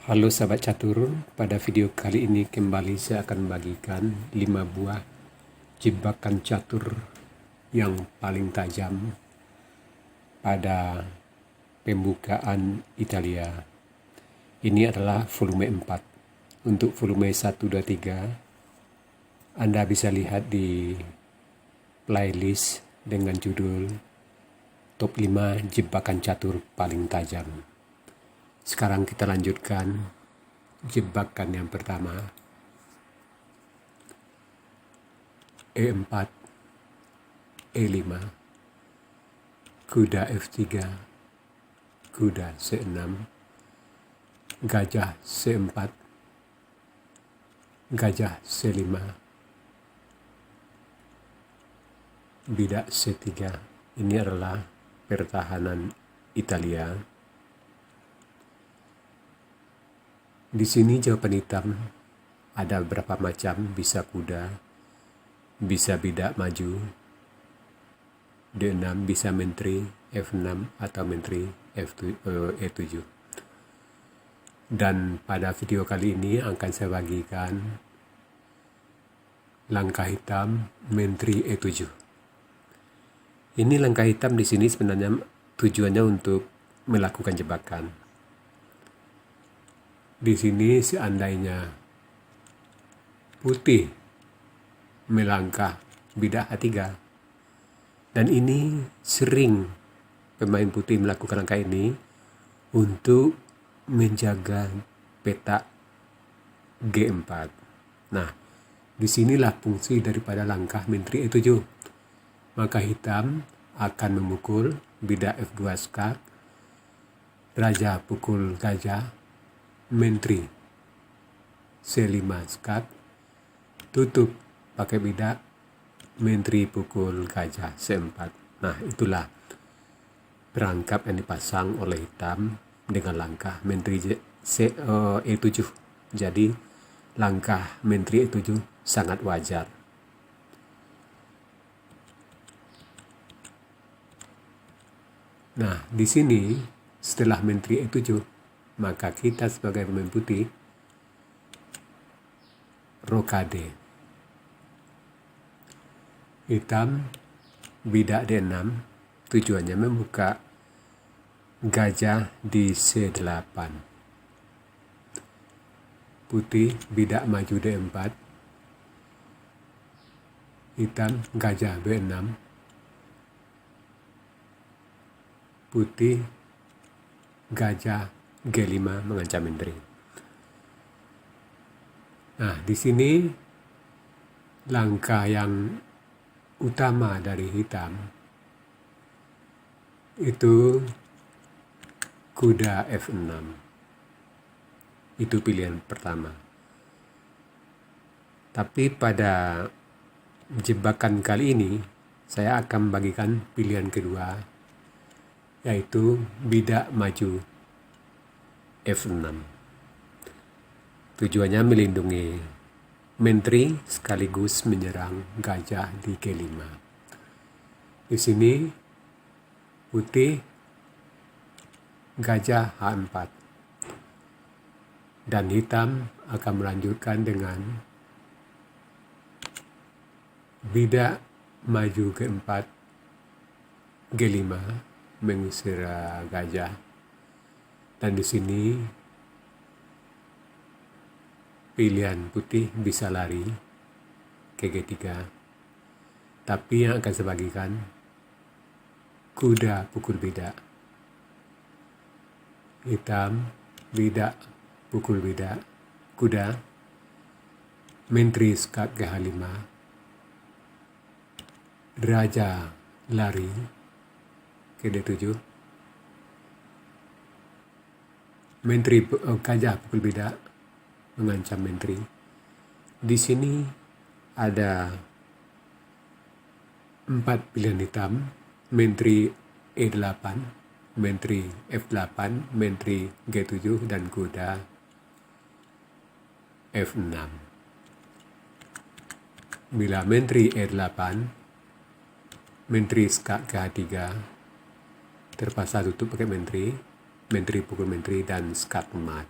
Halo sahabat catur, pada video kali ini kembali saya akan bagikan 5 buah jebakan catur yang paling tajam pada pembukaan Italia. Ini adalah volume 4. Untuk volume 1, 2, 3, Anda bisa lihat di playlist dengan judul Top 5 Jebakan Catur Paling Tajam. Sekarang kita lanjutkan jebakan yang pertama. E4, E5, kuda F3, kuda C6, gajah C4, gajah C5, bidak C3. Ini adalah pertahanan Italia. Di sini jawaban hitam ada beberapa macam, bisa kuda, bisa bidak maju, D6, bisa menteri F6 atau menteri E7. Dan pada video kali ini akan saya bagikan langkah hitam menteri E7. Ini langkah hitam di sini sebenarnya tujuannya untuk melakukan jebakan. Di sini seandainya putih melangkah bidak A3, dan ini sering pemain putih melakukan langkah ini untuk menjaga petak G4. Nah, disinilah fungsi daripada langkah menteri E7. Maka hitam akan memukul bidak F2 skak, raja pukul gajah, menteri C5 skak, tutup pakai bidak, menteri pukul gajah C4. Nah, itulah perangkap yang dipasang oleh hitam dengan langkah menteri E7. Jadi langkah menteri E7 sangat wajar. Nah, di sini setelah menteri E7, maka kita sebagai pemain putih rokade. Hitam bidak D6, tujuannya membuka gajah di C8. Putih bidak maju D4, hitam gajah B6, putih gajah G5 mengancam menteri. Nah, di sini langkah yang utama dari hitam itu kuda F6. Itu pilihan pertama. Tapi pada jebakan kali ini saya akan bagikan pilihan kedua, yaitu bidak maju F6. Tujuannya melindungi menteri sekaligus menyerang gajah di G5. Di sini putih gajah H4, dan hitam akan melanjutkan dengan bidak maju G4, G5 mengusir gajah. Dan di sini pilihan putih bisa lari ke G3. Tapi yang akan saya bagikan kuda pukul bidak. Hitam bidak pukul bidak, kuda, menteri skak ke H5, raja lari ke D7, menteri gajah pukul bidak mengancam menteri. Di sini ada 4 pilihan hitam, menteri E8, menteri F8, menteri G7, dan kuda F6. Bila menteri E8, menteri skak ke H3, terpaksa tutup pakai menteri, menteri pukul menteri, dan skak mat.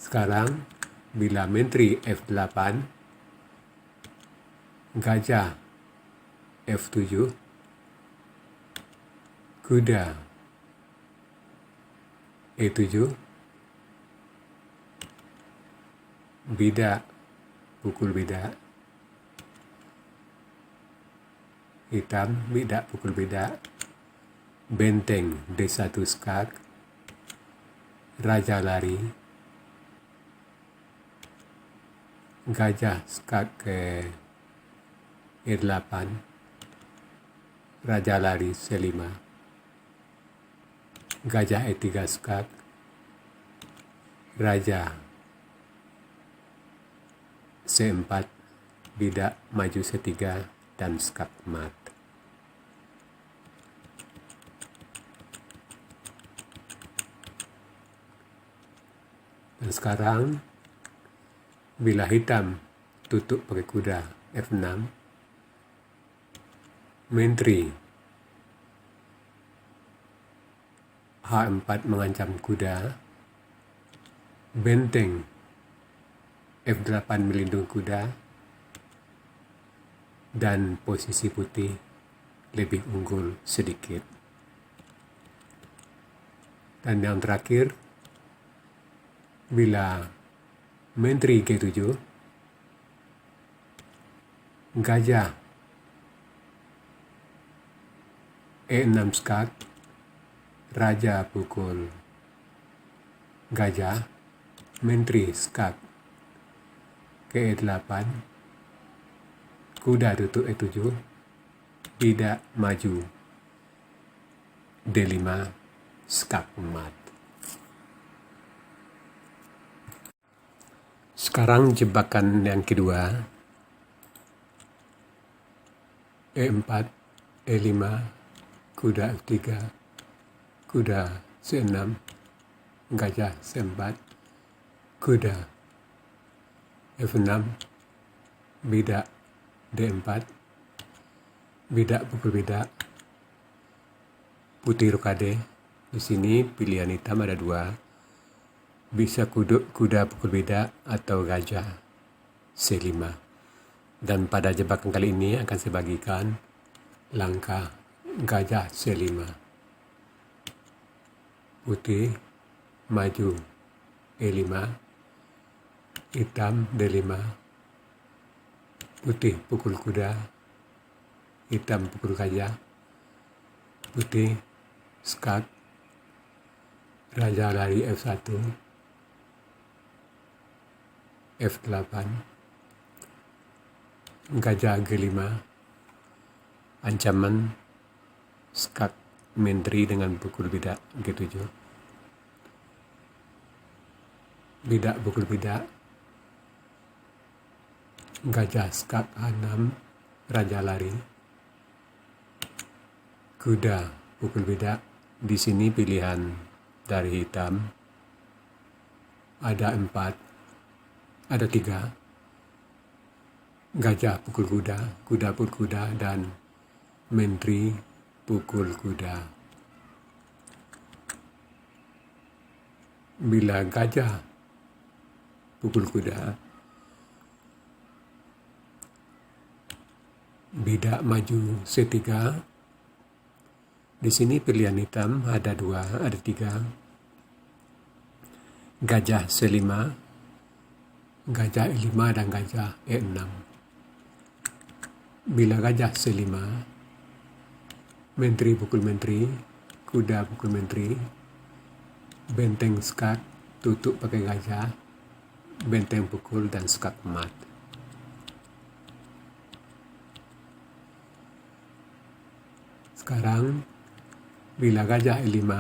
Sekarang bila menteri F8, gajah F7, kuda E7, bidak pukul bidak, hitam bidak pukul bidak, benteng D1 skak, raja lari, gajah skak ke E8, raja lari C5, gajah E3 skak, raja C4, bidak maju C3 dan skak mat. Dan sekarang bila hitam tutup pakai kuda F6, menteri H4 mengancam kuda, benteng F8 melindungi kuda, dan posisi putih lebih unggul sedikit. Dan yang terakhir, bila menteri G7, gajah E6 skak, raja pukul gajah, menteri skak ke E8, kuda tutup E7, bidak maju D5, skak mat. Sekarang jebakan yang kedua, E4, E5, kuda F3, kuda C6, gajah C4, kuda F6, bidak D4, bidak pukul bidak, putih rokade. Di sini pilihan hitam ada dua, bisa kuda pukul bidak atau gajah C5. Dan pada jebakan kali ini akan saya bagikan langkah gajah C5. Putih maju E5, hitam D5, putih pukul kuda, hitam pukul gajah, putih skak, raja lari F1, F8, gajah G5, ancaman skak menteri dengan pukul bidak G7, bidak pukul bidak, gajah skak H6, raja lari, kuda pukul bidak. Di sini pilihan dari hitam ada 4, ada 3, gajah pukul kuda, kuda pukul kuda, dan menteri pukul kuda. Bila gajah pukul kuda, bidak maju C3. Di sini pilihan hitam ada 2, ada 3. Gajah C5, gajah E5, dan gajah E6. Bila gajah C5, menteri pukul menteri, kuda pukul menteri, benteng skak tutup pakai gajah, benteng pukul, dan skak mat. Sekarang bila gajah E5,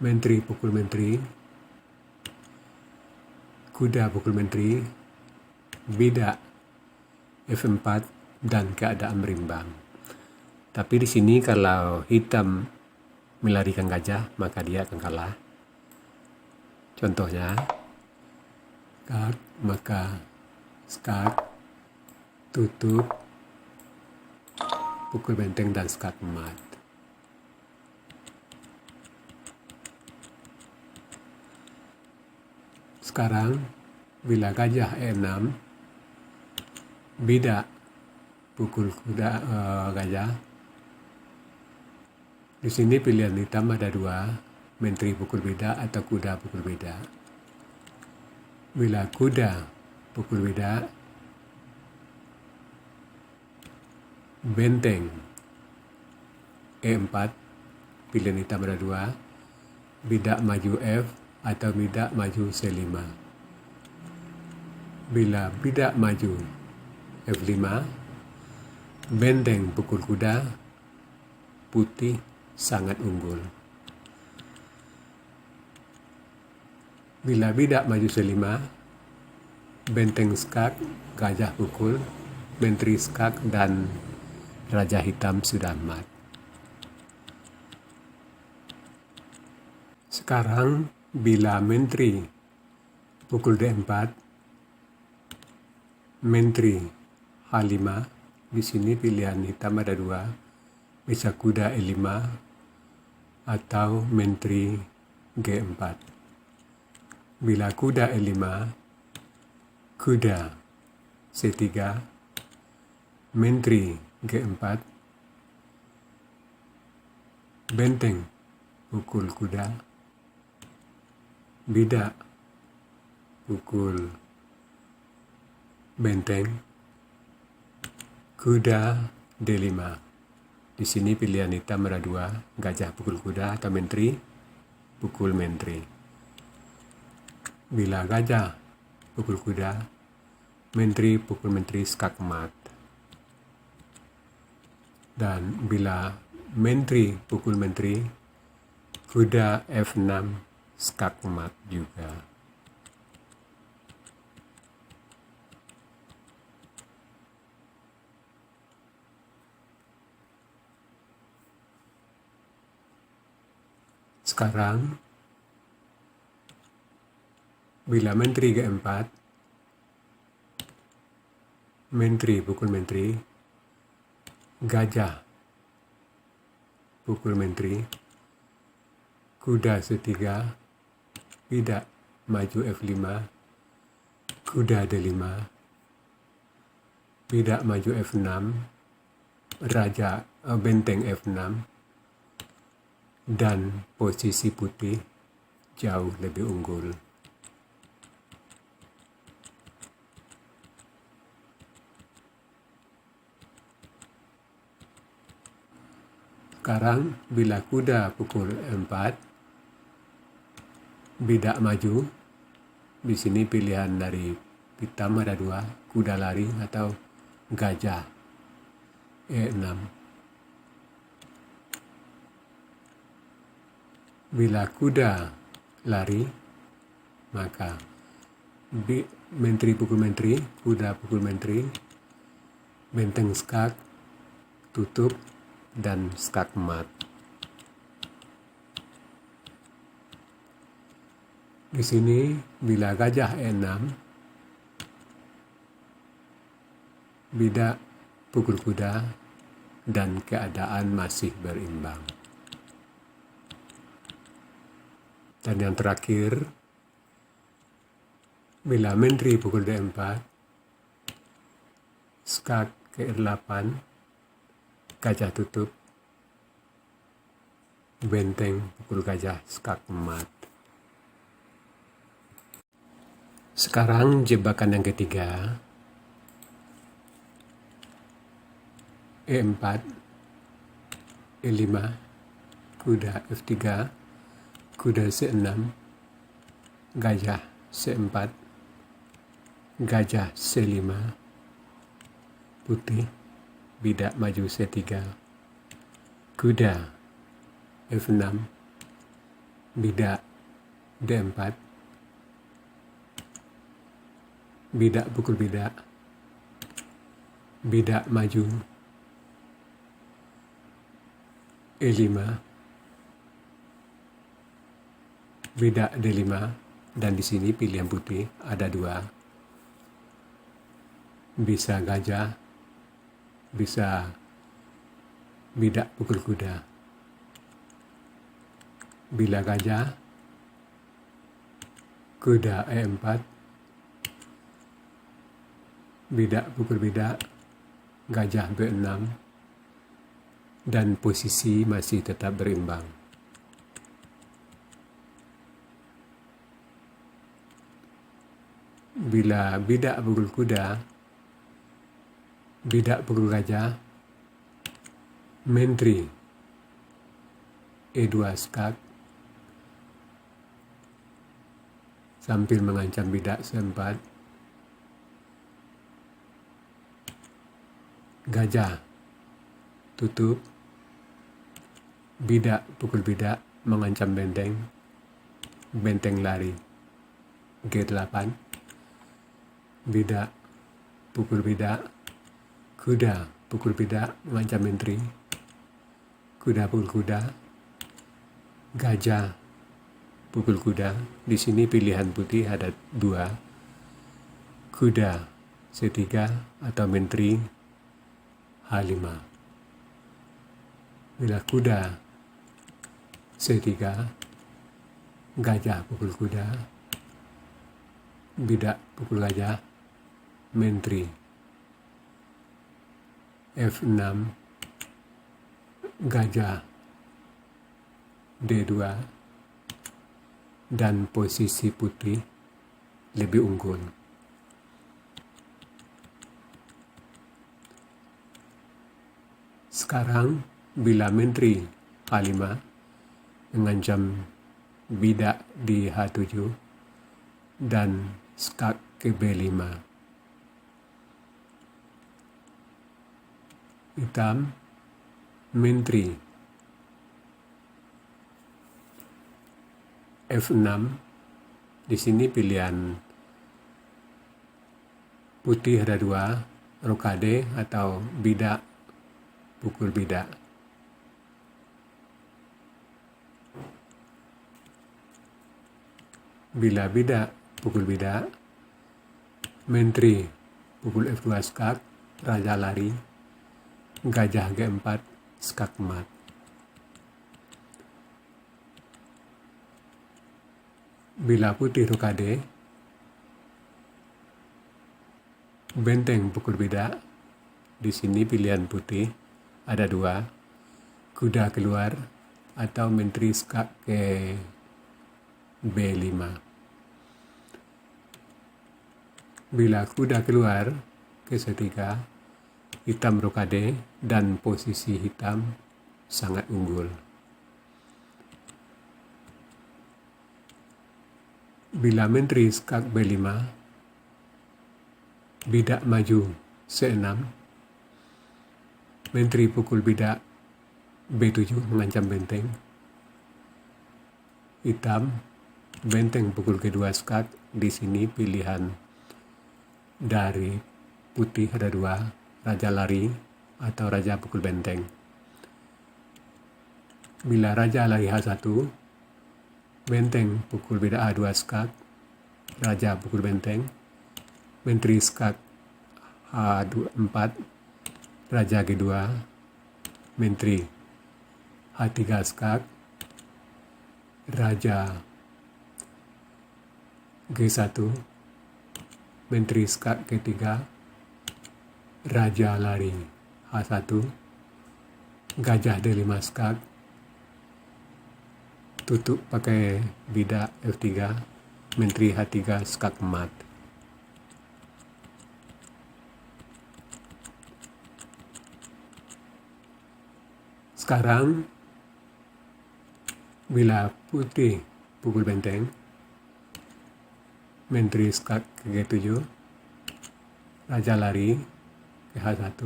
menteri pukul menteri, kuda pukul menteri, bidak F4, dan keadaan berimbang. Tapi di sini kalau hitam melarikan gajah, maka dia akan kalah. Contohnya, skak, maka skak tutup, pukul benteng, dan skak mat. Sekarang bila gajah E6, bidak pukul kuda gajah. Di sini pilihan hitam ada dua, menteri pukul bidak atau kuda pukul bidak. Bila kuda pukul bidak, benteng E4, pilihan hitam ada dua, bidak maju F atau bidak maju C5. Bila bidak maju F5, benteng pukul kuda, putih sangat unggul. Bila bidak maju C5, benteng skak, gajah pukul, menteri skak dan raja hitam sudah mat. Sekarang bila menteri pukul D4, menteri H5, di sini pilihan hitam ada dua, bisa kuda E5 atau menteri G4. Bila kuda E5, kuda C3, menteri G4, benteng pukul kuda, bidak pukul benteng, kuda D5. Di sini pilihan hitam ada dua, gajah pukul kuda atau menteri pukul menteri. Bila gajah pukul kuda, menteri pukul menteri skak mat. Dan bila menteri pukul menteri, kuda F6 skak mat juga. Sekarang bila menteri G4, menteri pukul menteri, gajah pukul menteri, kuda C3, bidak maju F5, kuda D5, bidak maju F6, benteng F6, dan posisi putih jauh lebih unggul. Sekarang bila kuda pukul 4, bidak maju, di sini pilihan dari hitam ada dua, kuda lari atau gajah E6. Bila kuda lari, maka menteri pukul menteri, kuda pukul menteri, benteng skak tutup dan skak mat. Di sini bila gajah E6, bidak pukul kuda dan keadaan masih berimbang. Dan yang terakhir, bila menteri pukul D4, skak ke R8, gajah tutup, benteng pukul gajah skak mat. Sekarang jebakan yang ketiga, E4, E5, kuda F3, kuda C6, gajah C4, gajah C5, putih, bidak maju C3, kuda F6, bidak D4, bidak pukul bidak, bidak maju E5, bidak D5, dan di sini pilihan putih ada dua, bisa gajah, bisa bidak pukul kuda. Bila gajah, kuda E4, bidak pukul bidak, gajah B6, dan posisi masih tetap berimbang. Bila bidak pukul kuda, bidak pukul gajah, menteri E2 skak, sambil mengancam bidak C4, gajah tutup, bidak pukul bidak mengancam benteng, benteng lari G8, bidak pukul bidak, kuda pukul bidak mengancam menteri, kuda pukul kuda, gajah pukul kuda. Di sini pilihan putih ada dua, kuda C3 atau menteri H5. Bila kuda C3, gajah pukul kuda, bidak pukul gajah, menteri F6, gajah D2, dan posisi putih lebih unggul. Sekarang bila menteri H5 mengancam bidak di H7 dan skak ke B5. Hitam, menteri F6. Di sini pilihan putih ada dua, rokade atau bidak pukul bidak. Bila bidak pukul bidak, menteri pukul F2 skak, raja lari, gajah G4 skak mat. Bila putih rokade, benteng pukul bidak. Di sini pilihan putih ada dua, kuda keluar atau menteri skak ke B5. Bila kuda keluar ke C3, hitam rokade dan posisi hitam sangat unggul. Bila menteri skak B5, bidak maju C6, menteri pukul bidak B7 mengancam benteng, hitam benteng pukul kedua skak. Di sini pilihan dari putih ada dua, raja lari atau raja pukul benteng. Bila raja lari H1, benteng pukul bidak A2 skak, raja pukul benteng, menteri skak H4, raja G2, menteri H3 skak, raja G1, menteri skak G3, raja lari H1, gajah D5 skak, tutup pakai bidak F3, menteri H3 skak mat. Sekarang bila putih pukul benteng, menteri skak ke G7, raja lari ke H1,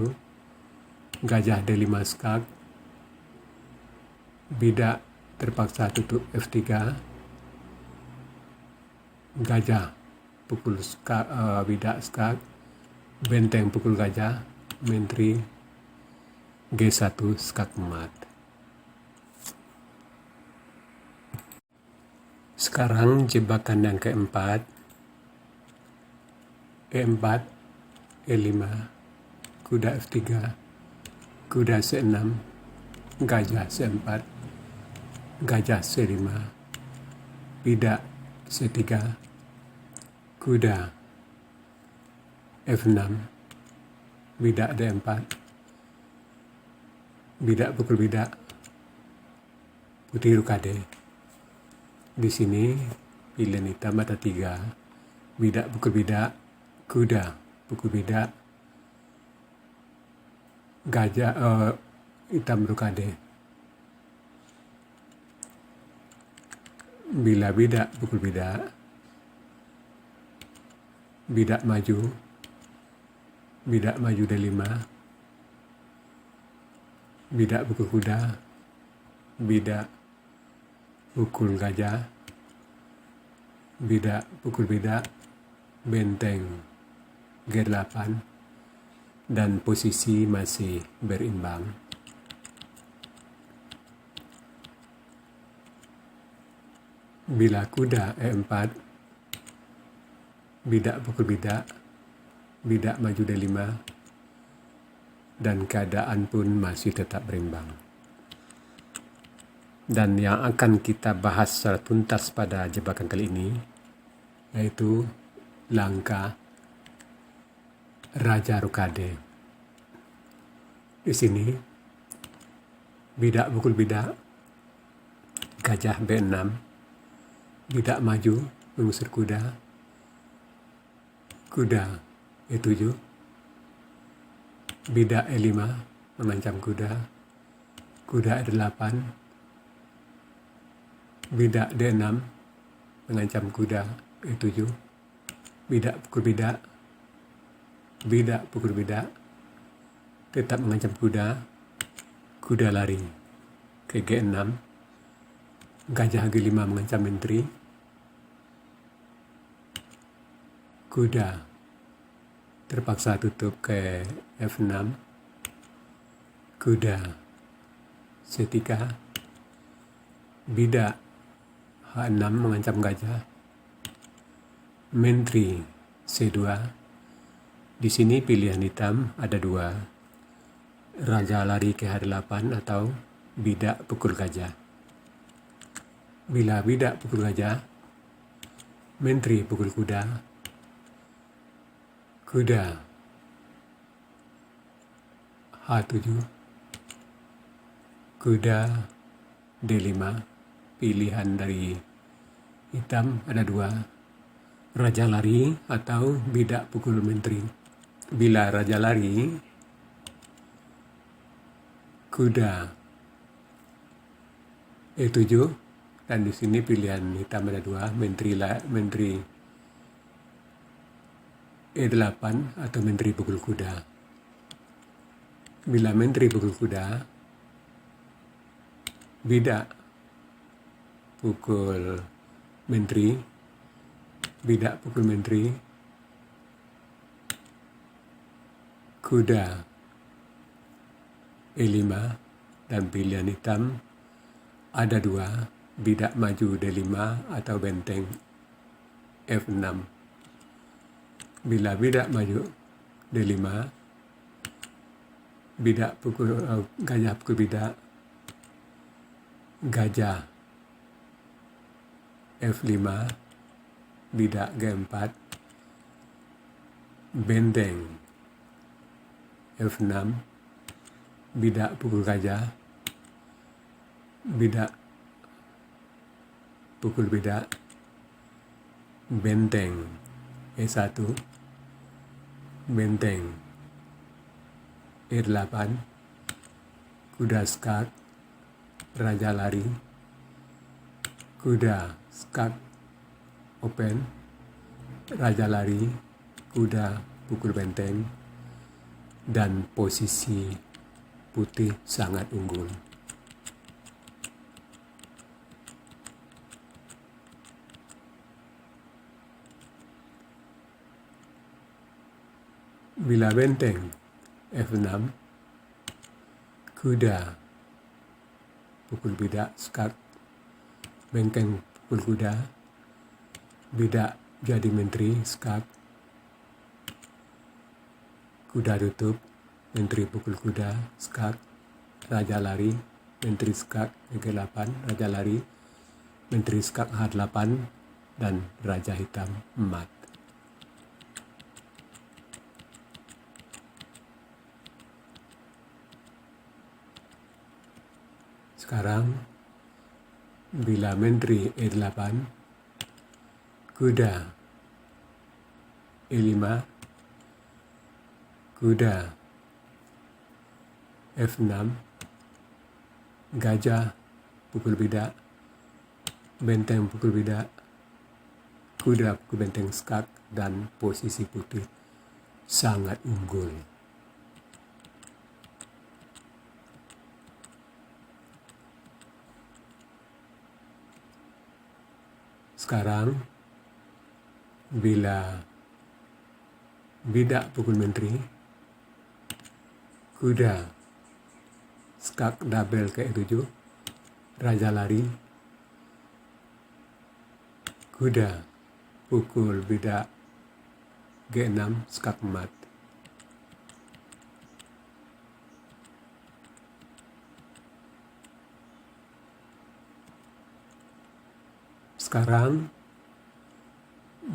gajah D5 skak, bidak terpaksa tutup F3, gajah pukul skak, bidak skak, benteng pukul gajah, menteri G1 skak mat. Sekarang jebakan yang keempat, E4, E5, kuda F3, kuda C6, gajah C4, gajah C5, bidak C3, kuda F6, bidak D4, bidak pukul bidak, putih rukade. Di sini pilihan hitam ada 3, bidak pukul bidak, kuda pukul bidak, gajah hitam rukade. Bila bidak pukul bidak, bidak maju D5, bidak pukul kuda, bidak pukul gajah, bidak pukul bidak, benteng G8, dan posisi masih berimbang. Bila kuda E4, bidak pukul bidak, bidak maju D5, dan keadaan pun masih tetap berimbang. Dan yang akan kita bahas secara tuntas pada jebakan kali ini yaitu langkah Raja Rukade. Di sini bidak pukul bidak, gajah B6, bidak maju mengusir kuda, kuda E7, bidak E5 mengancam kuda, kuda E8, bidak D6 mengancam kuda E7, bidak pukul bidak, bidak pukul bidak, tetap mengancam kuda, kuda lari ke G6, gajah G5 mengancam menteri, kuda terpaksa tutup ke F6, kuda C3, bidak H6 mengancam gajah, menteri C2. Di sini pilihan hitam ada 2, raja lari ke H8 atau bidak pukul gajah. Bila bidak pukul gajah, menteri pukul kuda, kuda H7, kuda D5. Pilihan dari hitam ada 2, raja lari atau bidak pukul menteri. Bila raja lari, kuda E7, dan di sini pilihan hitam ada 2, menteri E8 atau menteri pukul kuda. Bila menteri pukul kuda, bidak pukul menteri, bidak pukul menteri, kuda E5, dan pilihan hitam ada 2, bidak maju D5 atau benteng F6. Bila bidak maju D5, bidak pukul gajah pukul bidak, gajah F5, bidak G4, benteng F6, bidak pukul gajah, bidak pukul bidak, benteng E1, benteng E8, kuda skak, raja lari, kuda skak open, raja lari, kuda pukul benteng, dan posisi putih sangat unggul. Bila benteng F6, kuda pukul bidak skak, benteng pukul kuda, bidak jadi menteri skak, kuda tutup, menteri pukul kuda skak, raja lari, menteri skak G8, raja lari, menteri skak H8, dan raja hitam mat. Sekarang bila menteri E8, kuda E5, kuda F6, gajah pukul bidak, benteng pukul bidak, kuda pukul benteng skak, dan posisi putih sangat unggul. Sekarang bila bidak pukul menteri, kuda skak double ke E7, raja lari, kuda pukul bidak G6, skak mat. Sekarang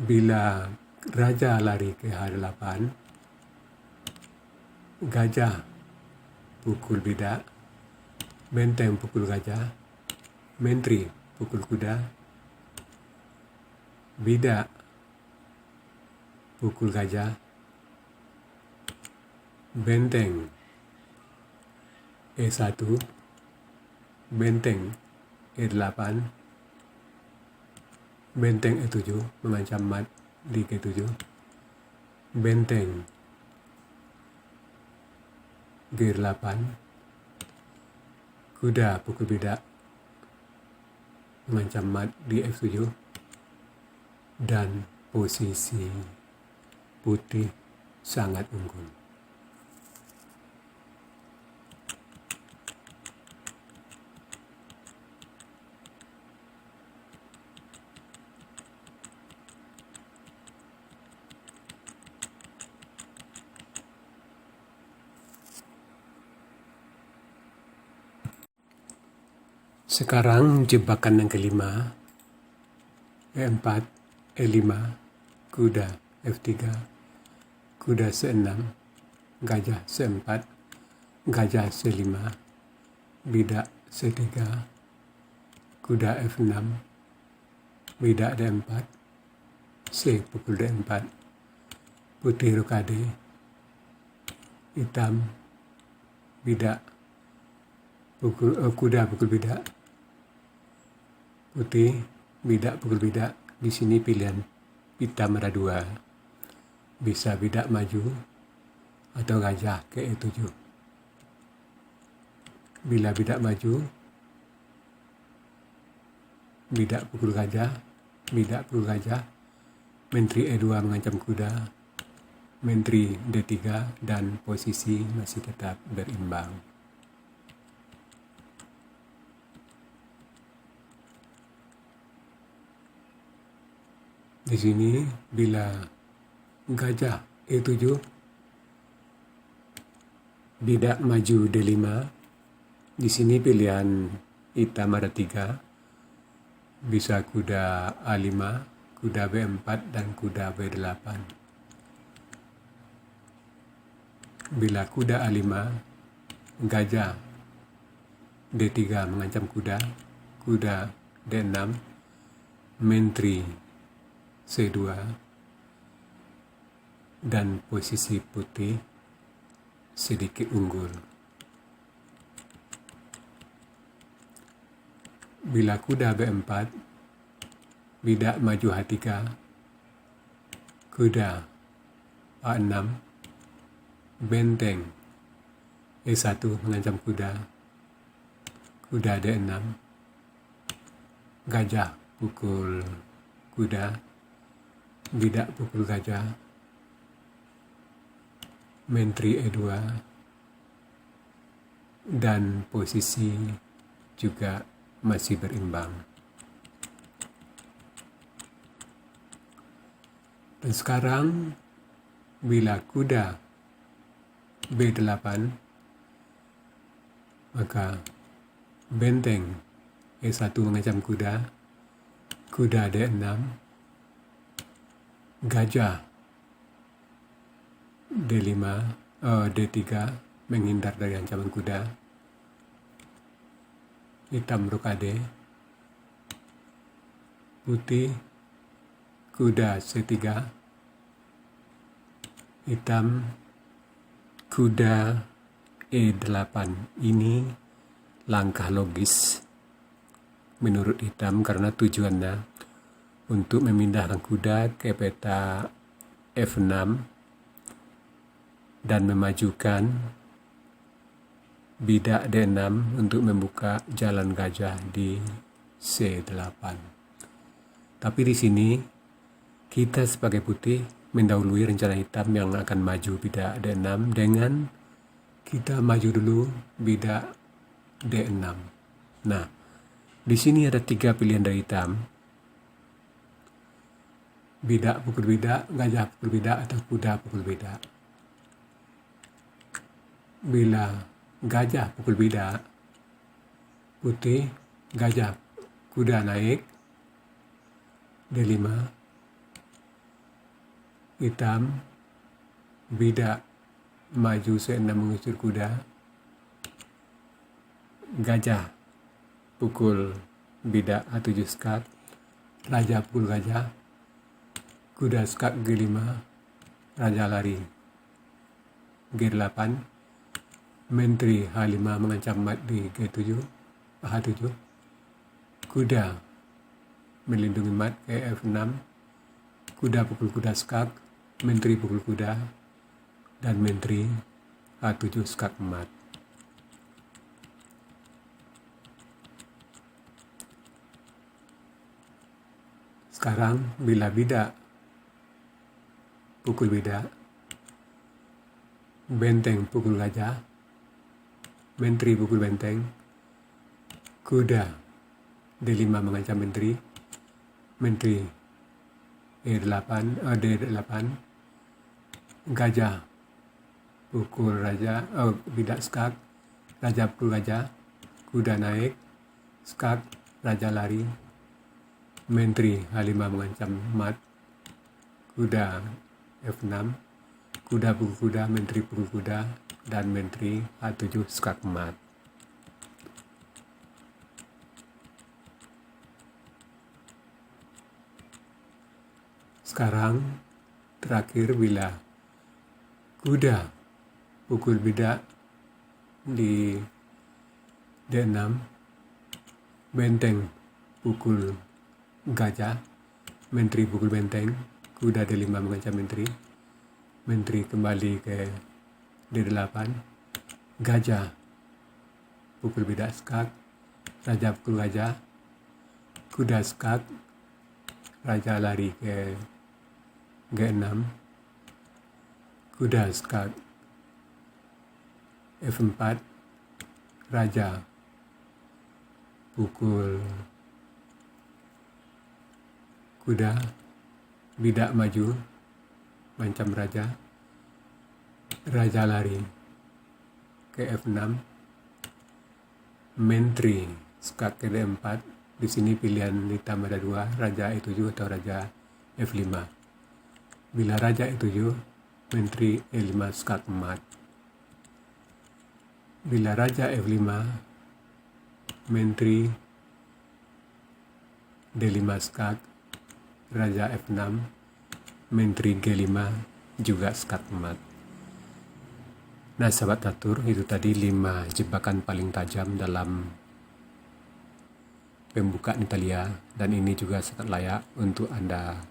bila raja lari ke H8, gajah pukul bidak, benteng pukul gajah, menteri pukul kuda, bidak pukul gajah, benteng E1, benteng E8, benteng E7 mengancam mat di G7, benteng G8, kuda pukul bidak mengancam mat di F7, dan posisi putih sangat unggul. Sekarang jebakan yang kelima, E4, E5, kuda F3, kuda C6, gajah C4, gajah C5, bidak C3, kuda F6, bidak D4, C pukul D4, putih rokade, hitam, bidak, kuda pukul bidak, putih, bidak pukul bidak. Di sini pilihan hitam ada dua, bisa bidak maju atau gajah ke E7. Bila bidak maju, bidak pukul gajah, menteri E2 mengancam kuda, menteri D3, dan posisi masih tetap berimbang. Di sini bila gajah E7, bidak maju D5, di sini pilihan hitam ada 3, bisa kuda A5, kuda B4, dan kuda B8. Bila kuda A5, gajah D3 mengancam kuda, kuda D6, menteri C2, dan posisi putih sedikit unggul. Bila kuda B4, bidak maju H3, kuda A6, benteng E1 mengancam kuda, kuda D6, gajah pukul kuda, bidak pukul gajah, menteri E2, dan posisi juga masih berimbang. Dan sekarang bila kuda B8, maka benteng E1 mengancam kuda, kuda D6, gajah D5, D3 menghindar dari ancaman kuda, hitam rokade, putih kuda C3, hitam kuda E8. Ini langkah logis menurut hitam karena tujuannya untuk memindahkan kuda ke peta F6 dan memajukan bidak D6 untuk membuka jalan gajah di C8. Tapi di sini kita sebagai putih mendahului rencana hitam yang akan maju bidak D6 dengan kita maju dulu bidak D6. Nah, di sini ada 3 pilihan dari hitam. Bidak pukul bidak, gajah pukul bidak, atau kuda pukul bidak. Bila gajah pukul bidak, putih gajah kuda naik D5, hitam bidak maju C6 mengusir kuda, gajah pukul bidak A7 skak, raja pukul gajah, kuda skak G5, raja lari G8, menteri H5 mengancam mat di G7, H7, kuda melindungi mat ke F6, kuda pukul kuda skak, menteri pukul kuda, dan menteri H7 skak mat. Sekarang bila bidak pukul bidak, benteng pukul gajah, menteri pukul benteng, kuda D5 mengancam menteri, menteri D8, gajah pukul raja, bidak skak, raja pukul gajah, kuda naik, skak, raja lari, menteri H5 mengancam mat, kuda F6, kuda pukul kuda, menteri pukul kuda, dan menteri H7 skak mat. Sekarang terakhir bila kuda pukul bidak di D6, benteng pukul gajah, menteri pukul benteng, kuda D5 mengancam menteri, menteri kembali ke D8, gajah pukul bidak skak, raja pukul gajah, kuda skak, raja lari ke G6, kuda skak F4, raja pukul kuda, bidak maju, mancam raja, raja lari ke F6, menteri skak ke D4. Di sini pilihan hitam ada 2, raja E7 atau raja F5. Bila raja E7, menteri E5 skak mat. Bila raja F5, menteri D5 skak, raja F6, menteri G5 juga skak mat. Nah, sahabat catur, itu tadi 5 jebakan paling tajam dalam pembukaan Italia, dan ini juga sangat layak untuk Anda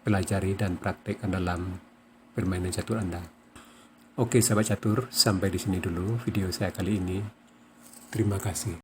pelajari dan praktekkan dalam permainan catur Anda. Oke sahabat catur, sampai di sini dulu video saya kali ini. Terima kasih.